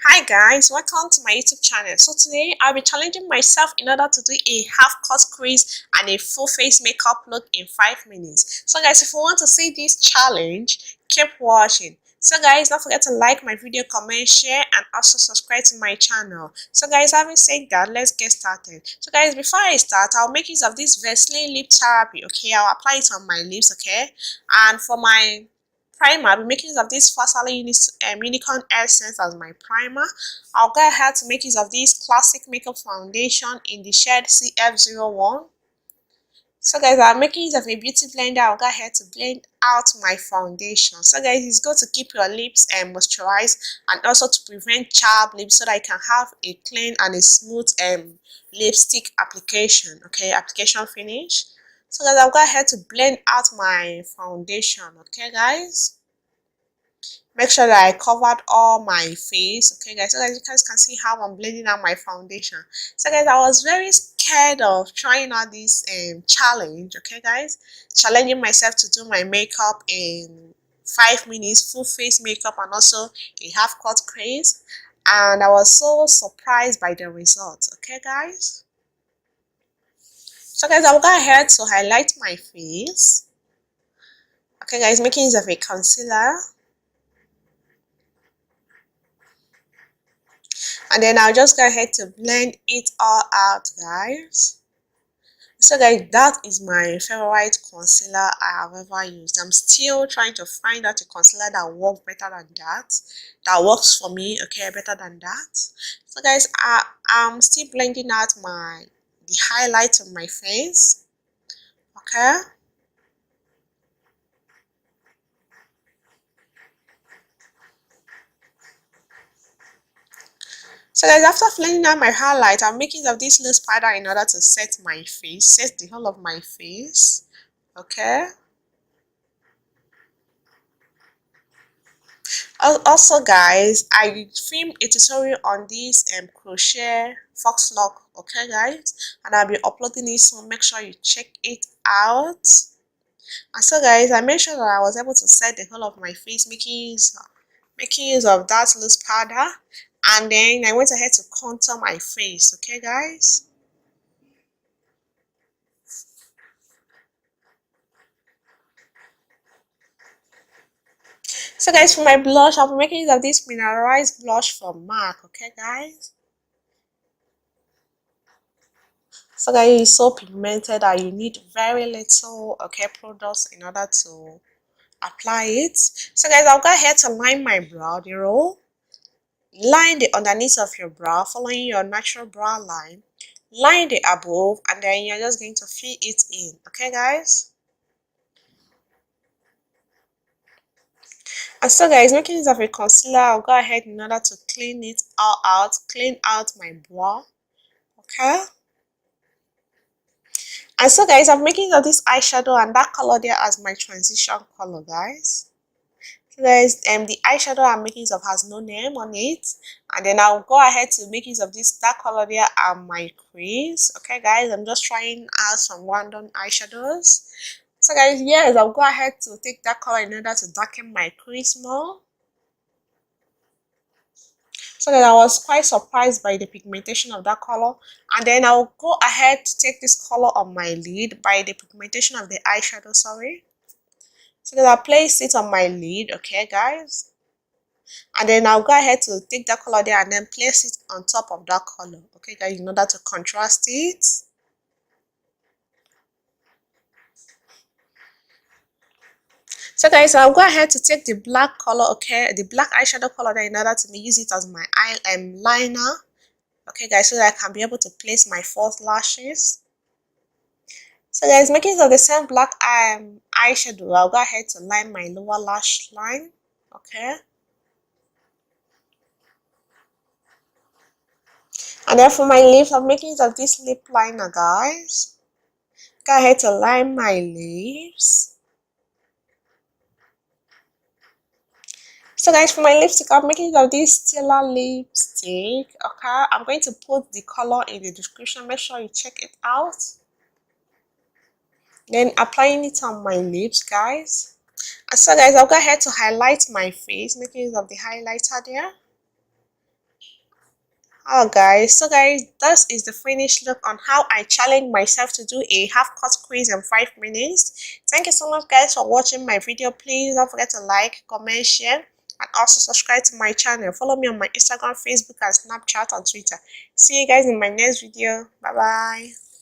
Hi guys, welcome to my YouTube channel. So today I'll be challenging myself in order to do a half cut crease and a full face makeup look in 5 minutes. So guys, if you want to see this challenge, keep watching. So guys, don't forget to like my video, comment, share, and also subscribe to my channel. So guys, having said that, let's get started. So guys, before I start, I'll make use of this Vaseline lip therapy. Okay, I'll apply it on my lips. Okay, and for my primer, I'll be making use of this Unicorn Essence as my primer. I'll go ahead to make use of this classic makeup foundation in the shade CF01. So guys, I'm making use of a beauty blender. I'll go ahead to blend out my foundation. So guys, it's good to keep your lips moisturized and also to prevent chapped lips so that I can have a clean and a smooth lipstick application. Okay, application finish. So guys, I'll go ahead to blend out my foundation. Okay guys, make sure that I covered all my face. Okay guys, so guys, you guys can see how I'm blending out my foundation. So guys, I was very scared of trying out this challenge. Okay guys, challenging myself to do my makeup in 5 minutes, full face makeup and also a half cut crease, and I was so surprised by the results. Okay guys, so guys, I'll go ahead to highlight my face. Okay guys, making use of a concealer, and then I'll just go ahead to blend it all out guys. So guys, that is my favorite concealer I have ever used. I'm still trying to find out a concealer that works better than that works for me, okay, better than that. So guys, I'm still blending out the highlights of my face. Okay, so guys, after blending out my highlight, I'm making use of this little spider in order to set my face, set the whole of my face. Okay, also guys, I filmed a tutorial on this crochet fox lock. Okay guys, and I'll be uploading it, so make sure you check it out. And so guys, I made sure that I was able to set the whole of my face, making use of that loose powder, and then I went ahead to contour my face. Okay guys, so guys, for my blush, I'll be making use of this mineralized blush from MAC. Okay guys, so guys, it's so pigmented that you need very little products in order to apply it. So guys, I'll go ahead to line my brow, the roll. Line the underneath of your brow, following your natural brow line. Line the above, and then you're just going to fill it in. Okay guys, and so guys, making use of a concealer, I'll go ahead in order to clean it all out, clean out my brow. Okay, and so guys, I'm making use of this eyeshadow, and that color there as my transition color guys. So guys, the eyeshadow I'm making use of has no name on it, and then I'll go ahead to make use of this dark color there and my crease. Okay guys, I'm just trying out some random eyeshadows. So guys, yes, I'll go ahead to take that color in order to darken my crease more. So that I was quite surprised by the pigmentation of that color, and then I'll go ahead to take this color on my lid by the pigmentation of the eyeshadow, sorry. So that I place it on my lid. Okay guys, and then I'll go ahead to take that color there and then place it on top of that color. Okay guys, in order to contrast it. So guys, I'll go ahead to take the black color, okay, the black eyeshadow color there in order to use it as my liner. Okay guys, so that I can be able to place my false lashes. So guys, making use of the same black eyeshadow, I'll go ahead to line my lower lash line. Okay, and then for my lips, I'm making use of this lip liner guys. Go ahead to line my lips. So guys, for my lipstick, I'm making use of this Stella lipstick. Okay, I'm going to put the color in the description, make sure you check it out. Then applying it on my lips guys. And so guys, I'll go ahead to highlight my face, making use of the highlighter there. Oh guys, so guys, this is the finished look on how I challenged myself to do a half cut crease in 5 minutes. Thank you so much guys for watching my video. Please don't forget to like, comment, share, and also subscribe to my channel. Follow me on my Instagram, Facebook, and Snapchat and Twitter. See you guys in my next video. Bye bye.